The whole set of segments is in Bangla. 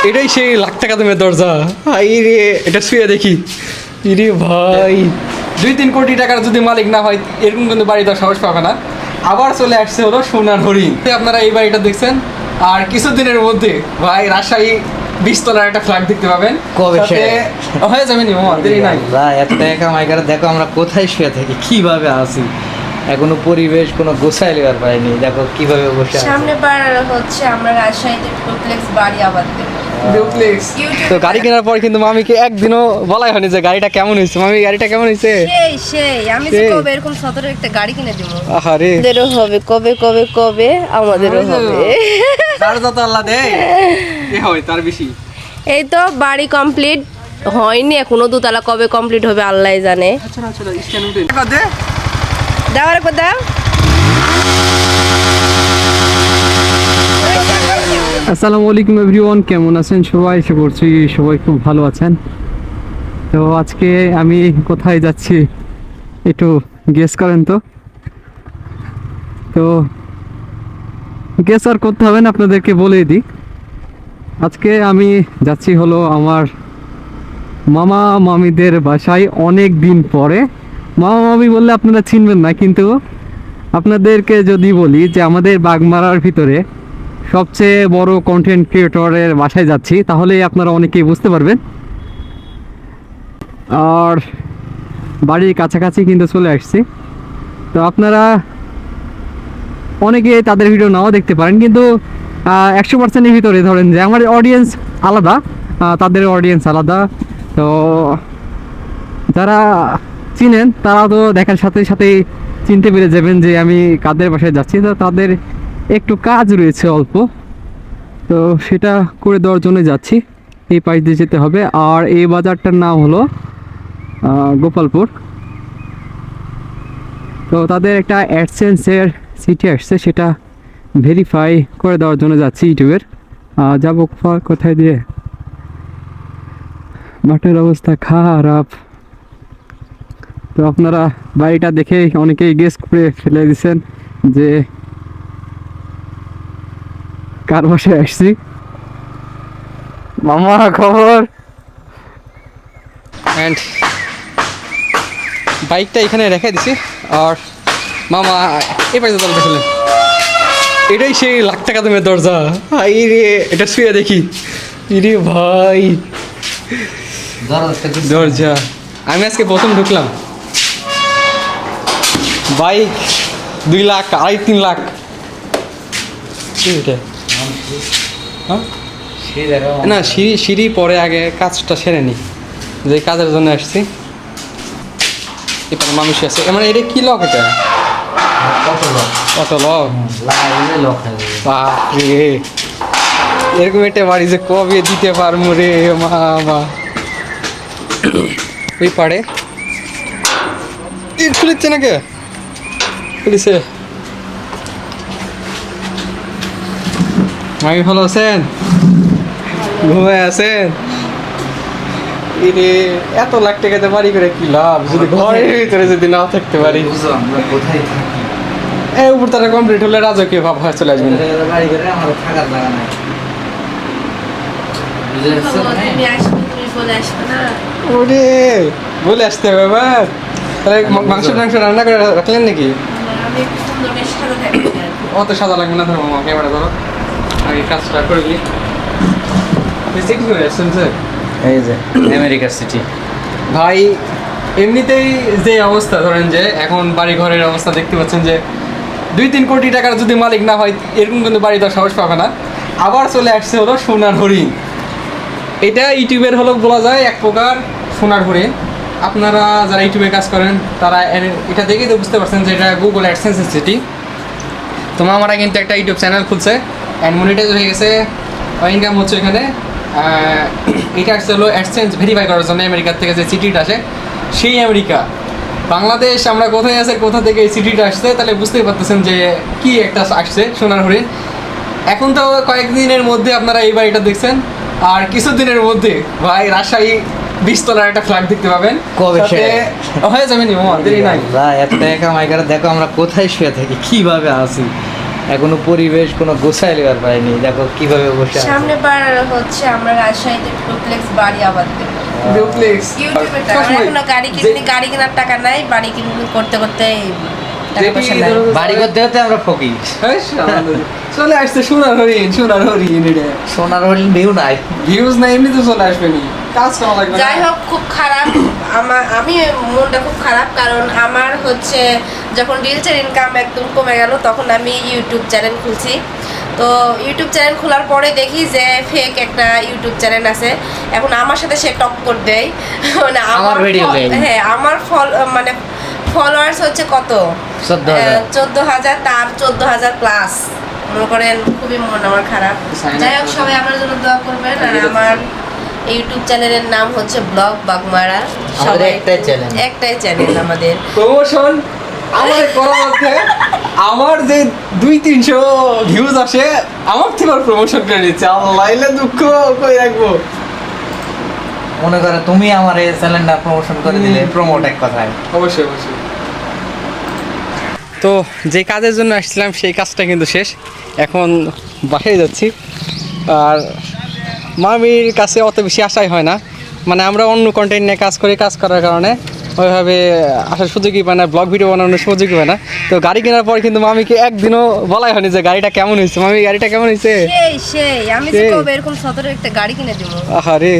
এটাই সেই লাখ টাকা দামের দরজা। ভাই রে, এটা শুয়ে দেখি। ইরে ভাই, 2-3 কোটি টাকার যদি মালিক না হয় এরকম কিন্তু বাড়ি তো সাহস পাবে না। আবার চলে আসছে হলো সোনার হরিণ। আপনারা এই বাড়িটা দেখছেন, আর কিছুদিনের মধ্যে ভাই রাজশাহী 20 তলার একটা ফ্ল্যাট দেখতে পাবেন। কবে সাথে হয়ে যাবে নি মামা, দেরি নাই। এত টাকা কামাই করে দেখো আমরা কোথায় শুয়ে থাকি, কিভাবে আছি, এখনো পরিবেশ কোনো গোছাই লেবার পাইনি। দেখো কিভাবে বসে আছি। সামনে বার হচ্ছে আমরা রাজশাহীতে ডুপ্লেক্স বাড়ি আবাদ দেবো। ডুপ্লেক্স। তো গাড়ি কেনার পর কিন্তু মামিকে একদিনও বলাই হয়নি যে গাড়িটা কেমন হয়েছে। মামি, গাড়িটা কেমন হয়েছে? সেই আমি তো সেই। কবে এরকম সদরে একটা গাড়ি কিনে দিব। আহারে, আমাদেরও হবে কবে কবে কবে আমাদেরও হবে। তার যত আল্লাহ দেয় এ হয় তার বেশি। এই তো বাড়ি কমপ্লিট হয়নি এখনো, 2 তলা কবে কমপ্লিট হবে আল্লাহই জানে। আচ্ছা আচ্ছা, স্ক্যান উঠে দে। দাও একবার দাও। আসসালামু আলাইকুম এভরিওয়ান, কেমন আছেন সবাই? আশা করছি সবাই খুব ভালো আছেন। তো আজকে আমি কোথায় যাচ্ছি একটু গেস করেন তো। তো গেস আর করতে হবে না, আপনাদেরকে বলেই দিই। আজকে আমি যাচ্ছি হলো আমার মামা মামিদের বাসায় অনেক দিন পরে। মামা মামি বললে আপনারা চিনবেন না, কিন্তু আপনাদেরকে যদি বলি যে আমাদের বাগমারার ভিতরে সবচেয়ে বড় কন্টেন্ট ক্রিয়েটরের বাসায় যাচ্ছি, তাহলে আপনারা অনেকেই বুঝতে পারবেন। আর বাড়ির কাছাকাছি কিন্তু চলে আসছি। তো আপনারা অনেকে তাদের ভিডিও নাও দেখতে পারেন, কিন্তু 100%-এর ভিতরে ধরেন যে আমার অডিয়েন্স আলাদা, তাদের অডিয়েন্স আলাদা। তো যারা চিনেন তারা তো দেখার সাথে সাথেই চিনতে পেরে যাবেন যে আমি কাদের বাসায় যাচ্ছি। তো তাদের একটু কাজ রয়েছে অল্প, তো সেটা করে দেওয়ার জন্য যাচ্ছি। এই পাশ দিয়ে যেতে হবে। আর এই বাজারটার নাম হলো গোপালপুর। তো তাদের একটা অ্যাডসেন্সের সিটি আসছে, সেটা ভেরিফাই করে দেওয়ার জন্য যাচ্ছি ইউটিউবের। যাবো কোথায় দিয়ে? মাঠের অবস্থা খারাপ। তো আপনারা বাড়িটা দেখে অনেকেই গেস করে ফেলে দিয়েছেন যে কার বাসায় আসছি। মামা খবর। অ্যান্ড বাইকটা এখানে রেখে দিছি। আর মামা এই পাশে দরজা দেখলেন, এটাই সেই লাখ টাকা দামের দরজা। ভাই রে, এটা শুয়ে দেখি। ইরে ভাই, দরজা আমি আজকে প্রথম ঢুকলাম। বাইক 2 লাখ, 2.5-3 লাখ। কি এটা? হ্যাঁ না, সিঁড়ি পরে আগে কাজটা সেরে নি, যে কাজের জন্য আসছি। এখানে মানুষ আছে, মানে এটা কি লক? এটা কত লক? বাপরে, এরকম একটা বাড়ি যে কবে দিতে পারবো রে মামা। ওই পাড়ে খুলেছে নাকি? খুলেছে। মামি ভালো আছেন? ঘুমায় আছেন? এত লাখ টাকাতে বাড়ি করে কি লাভ, যদি ঘরের ভিতরে যদি না থাকতে পারি। কোথায় থাকি? এই উপর তারা কমপ্লিট হলে রাজকীয় ভাব হয় চলে আসবেন। বাড়ি করে আমার থাকার জায়গা নাই। তুমি আসবে, তুমি বলে আসবে না। ওরে, বলে আসতে হবে এবার। তাহলে মাংস টাংস রান্না করে রাখলেন নাকি? আমি একটু সুন্দর বেশ সাদা থাকি। অত সাদা লাগবে না, ধরো মামা ক্যামেরা ধরো, আমি কাজটা করে নিই। সিটি করে আসছেন স্যার? এই যে আমেরিকার সিটি। ভাই এমনিতেই যে অবস্থা, ধরেন যে এখন বাড়ি ঘরের অবস্থা দেখতে পাচ্ছেন যে 2-3 কোটি টাকার যদি মালিক না হয় এরকম কিন্তু বাড়ি তো সাহস পাবে না। আবার চলে আসছে হলো সোনার হরিণ। এটা ইউটিউবের হলো বলা যায় এক প্রকার সোনার হরিণ। আপনারা যারা ইউটিউবে কাজ করেন তারা এটা দেখেই তো বুঝতে পারছেন যে এটা গুগল অ্যাডসেন্সের সিটি। তো আমরা কিন্তু একটা ইউটিউব চ্যানেল খুলছে, অ্যান্ড মনিটাইজ হয়ে গেছে, ইনকাম হচ্ছে এখানে। এটা আসছে হলো অ্যাডসেন্স ভেরিফাই করার জন্য আমেরিকার থেকে যে সিটিটা আসে, সেই আমেরিকা বাংলাদেশ আমরা কোথায় আছে, কোথা থেকে এই সিটিটা আসছে, তাহলে বুঝতেই পারতেছেন যে কি একটা আসছে সোনার হরিণ। এখন তো কয়েকদিনের মধ্যে আপনারা এই বাড়িটা দেখছেন, আর কিছুদিনের মধ্যে ভাই রাজশাহী 20 তলার একটা ফ্ল্যাট দেখতে পাবেন। কবে হয়ে যাবে নি মামা, দেরি নাই। এত টাকা কামাই করে দেখো আমরা কোথায় শুয়ে থাকি, কিভাবে আছি, এখনো পরিবেশ কোনো গোছায় লেবার পাইনি, দেখো কিভাবে বসে আছে। সামনে বার হচ্ছে আমরা রাজশাহীতে ডুপ্লেক্স বাড়ি আবার দেবো। ডুপ্লেক্স ইউটিউবে টাকা এখনো গাড়ি কেনার টাকা নাই, বাড়ি করতে করতে টাকা পয়সা নাই। বাড়ি করতে হতে আমরা ফকির। চলে আসছে সোনার হরিণ এটা সোনার হরিণ ভিউ নাই। ভিউজ না এমনি তো চলে আসবে নি, কাজ করা লাগবে না। যাই হোক, খুব খারাপ আমি মনটা খুব খারাপ, কারণ আমার হচ্ছে যখন রিলসের ইনকাম একদম কমে গেল তখন আমি ইউটিউব চ্যানেল খুলছি। তো ইউটিউব চ্যানেল খোলার পরে দেখি যে ফেক একটা ইউটিউব চ্যানেল আছে, এখন আমার সাথে সে টক্কর দেয়। মানে আমার ভিডিও দেয়। হ্যাঁ, আমার মানে ফলোয়ার্স হচ্ছে কত 14,000, তার 14,000 প্লাস। মনে করেন খুবই মন আমার খারাপ। যাই হোক, সবাই আমার জন্য দোয়া করবেন। আর আমার ইউটিউব চ্যানেলের নাম হচ্ছে ব্লগ বাগমারা। আমাদের একটাই চ্যানেল আমাদের। প্রমোশন আমার করার মধ্যে আমার যে 200-300 ভিউজ আসে, আমার থেকে প্রমোশন করে নিচ্ছে। আল্লাহ এলে দুঃখ কই রাখবো। মনে করে তুমি আমার এই চ্যানেলটা প্রমোশন করে দিলে, প্রমোট এক কথায়। অবশ্যই অবশ্যই। তো যে কাজের জন্য আসছিলাম সেই কাজটা কিন্তু শেষ, এখন বাসায় যাচ্ছি। আর মামির কাছে অত বেশি আশাই হয় না, মানে আমরা অন্য কন্টেন্ট নিয়ে কাজ করার কারণে ওইভাবে আসার সুযোগই পায় না, ব্লগ ভিডিও বানানোর সুযোগই পায় না। তো গাড়ি কেনার পর কিন্তু মামিকে একদিনও বলাই হয়নি যে গাড়িটা কেমন হয়েছে, মামি গাড়িটা কেমন হয়েছে। আমি তো কবে এরকম সতেরো একটা গাড়ি কিনে দেবো। আরে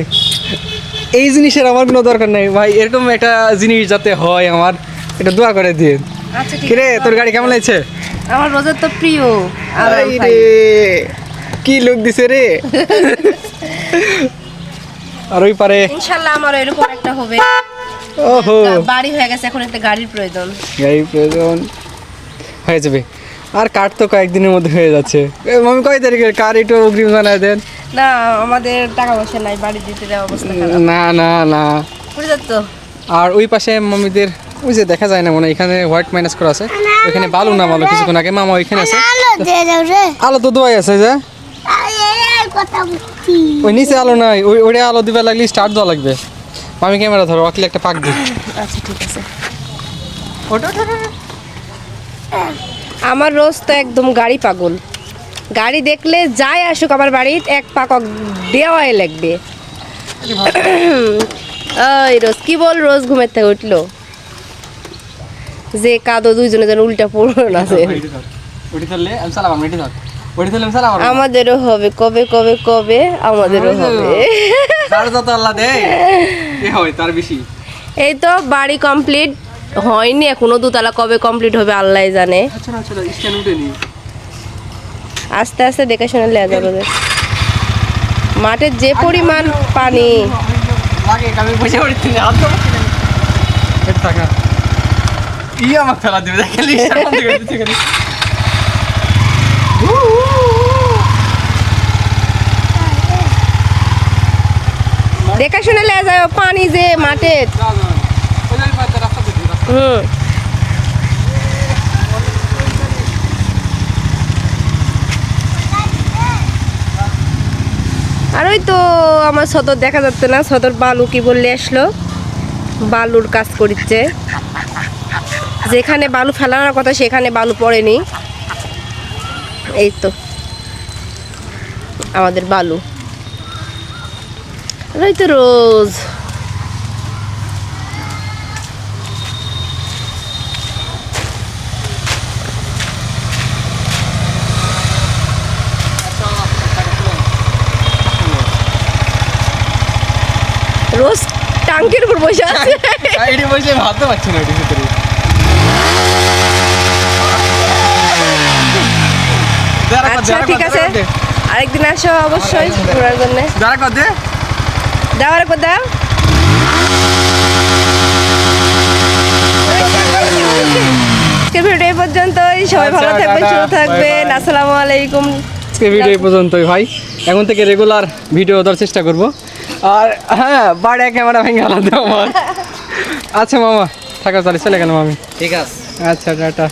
এই জিনিসের আমার কোনো দরকার নেই ভাই, এরকম একটা জিনিস যাতে হয় আমার, এটা দোয়া করে দিয়ে। আচ্ছা ঠিক কিরে, আছে। তোর গাড়ি কেমন লাগছে? আমার রোজার তো প্রিয়। রে কি লোক দিছে রে। আর ওই পারে ইনশাআল্লাহ আমার এরকম একটা হবে। ওহো, বাড়ি হয়ে গেছে, এখন একটা গাড়ির প্রয়োজন। গাড়ির প্রয়োজন হয়ে যাবে। আর কার তো কয়েকদিনের মধ্যে হয়ে যাচ্ছে। মামি কয় তারিখের কার একটু অগ্রিম জানায় দেন। না, আমাদের টাকা পয়সা নাই, বাড়ি দিতে দেওয়া অবস্থা খারাপ। না না না। বুঝলে তো। আর ওই পাশে মামিদের ওই যে দেখা যায় না, মানে এখানে হোয়াইট মাইনাস করা আছে, ওইখানে বালু না বালু কিছুক্ষণ আগে মামা ওইখানে আছে। আলো তো দোয়াই আছে যে ওই নিচে আলো নাই, ওইটা আলো দিবে লাগলে স্টার্ট দেওয়া লাগবে। মামি ক্যামেরা ধরো, আঁকলে একটা পাক দিই। আচ্ছা ঠিক আছে। আমার রোজ তো একদম গাড়ি পাগল, গাড়ি দেখলে যাই আসুক আমার বাড়িতে এক পাক দেওয়াই লাগবে। ওই রোজ কি বল, রোজ ঘুমের থেকে উঠলো যে কাদো দুইজনে যেন উল্টা পড়ো না। আমাদেরও হবে, কবে কবে কবে আমাদেরও হবে। তার বেশি। এই তো বাড়ি কমপ্লিট হয়নি এখনো, দোতলা কবে কমপ্লিট হবে আল্লাহ জানে। আস্তে আস্তে দেখে শুনে লেয়া যাবে। মাঠের যে পরিমাণ পানি, দেখে শুনে লেয়া যাবে পানি যে মাঠের। আর ওই তো আমার সদর দেখা যাচ্ছে না, সদর বালু কি বললে আসলো, বালুর কাজ করছে। যেখানে বালু ফেলানোর কথা সেখানে বালু পড়েনি। এই তো আমাদের বালু। ওই তো রোজ রোজ টাঙ্কির উপর বসে আছে। ভাবতে পারছি না এটির ভিতরে। আচ্ছা ঠিক আছে, আরেকদিন আসো অবশ্যই ঘোরার জন্য। যারা কদে দাও আর দাও। আজকের ভিডিও এই পর্যন্তই, সবাই ভালো আচ্ছা, থাকবেন, টাটা, সুস্থ থাকবেন। bye bye। আসসালামু আলাইকুম। আজকে ভিডিও এই পর্যন্তই ভাই, এখন থেকে রেগুলার ভিডিও দেওয়ার চেষ্টা করব। আর হ্যাঁ, বাড়ি ক্যামেরা ভেঙে আলাদা আমার। আচ্ছা মামা থাকা, চলে গেলাম আমি। ঠিক আছে। আচ্ছা টাটা।